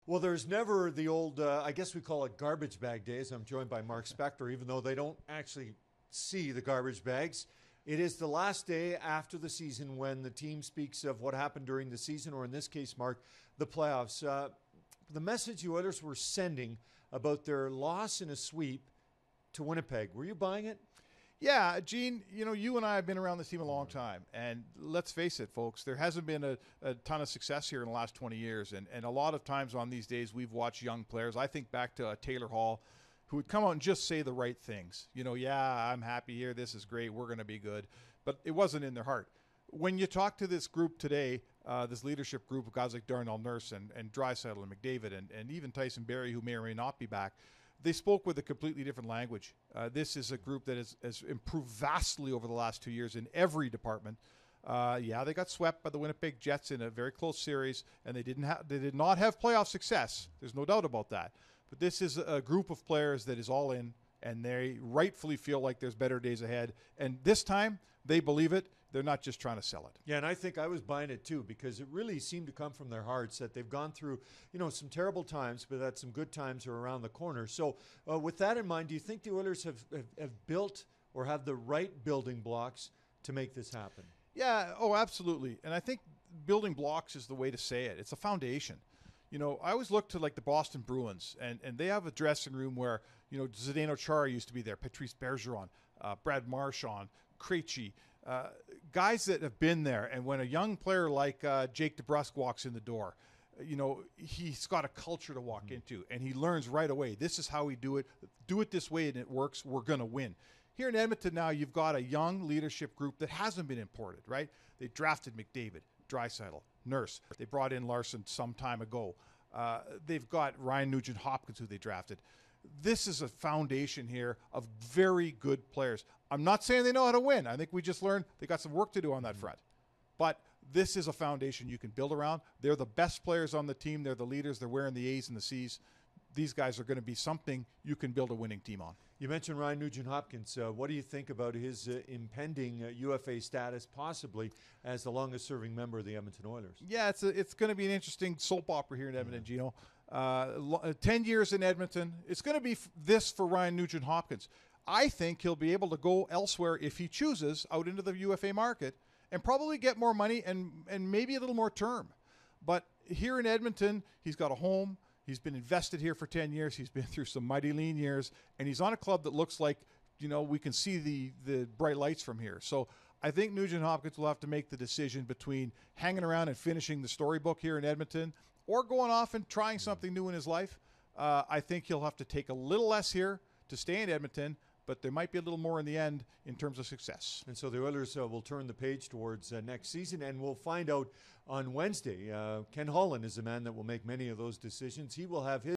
Well, there's never the old, I guess we call it garbage bag days. I'm joined by Mark Spector, even though they don't actually see the garbage bags. It is the last day after the season when the team speaks of what happened during the season, or in this case, Mark, the playoffs. The message the Oilers were sending about their loss in a sweep to Winnipeg, were you buying it? Yeah, Gene, you and I have been around this team a long time, and let's face it, folks, there hasn't been a ton of success here in the last 20 years, and a lot of times on these days we've watched young players. I think back to Taylor Hall, who would come out and just say the right things. Yeah, I'm happy here, this is great, we're going to be good, but it wasn't in their heart. When you talk to this group today, this leadership group of guys like Darnell Nurse and Draisaitl and McDavid and even Tyson Barrie, who may or may not be back, they spoke with a completely different language. This is a group that has improved vastly over the last 2 years in every department. They got swept by the Winnipeg Jets in a very close series, and they did not have playoff success. There's no doubt about that. But this is a group of players that is all in, and they rightfully feel like there's better days ahead. And this time, they believe it. They're not just trying to sell it. Yeah, and I think I was buying it too, because it really seemed to come from their hearts that they've gone through, some terrible times, but that some good times are around the corner. So with that in mind, do you think the Oilers have built or have the right building blocks to make this happen? Yeah, absolutely. And I think building blocks is the way to say it. It's a foundation. I always look to like the Boston Bruins, and they have a dressing room where, Zdeno Chara used to be there, Patrice Bergeron, Brad Marchand, Krejci, guys that have been there. And when a young player like Jake DeBrusk walks in the door, he's got a culture to walk into, and he learns right away, this is how we do it. Do it this way and it works, we're going to win. Here in Edmonton now, you've got a young leadership group that hasn't been imported, right? They drafted McDavid, Draisaitl, Nurse. They brought in Larson some time ago. They've got Ryan Nugent-Hopkins, who they drafted. This is a foundation here of very good players. I'm not saying they know how to win. I think we just learned they got some work to do on that front. But this is a foundation you can build around. They're the best players on the team. They're the leaders. They're wearing the A's and the C's. These guys are going to be something you can build a winning team on. You mentioned Ryan Nugent-Hopkins. What do you think about his impending UFA status, possibly as the longest-serving member of the Edmonton Oilers? Yeah, it's going to be an interesting soap opera here in Edmonton, Gino. 10 years in Edmonton. It's going to be this for Ryan Nugent-Hopkins. I think he'll be able to go elsewhere if he chooses out into the UFA market and probably get more money and maybe a little more term. But here in Edmonton, he's got a home. He's been invested here for 10 years. He's been through some mighty lean years, and he's on a club that looks like, we can see the bright lights from here. So I think Nugent-Hopkins will have to make the decision between hanging around and finishing the storybook here in Edmonton or going off and trying something new in his life. I think he'll have to take a little less here to stay in Edmonton, but there might be a little more in the end in terms of success. And so the Oilers will turn the page towards next season, and we'll find out on Wednesday. Ken Holland is the man that will make many of those decisions. He will have his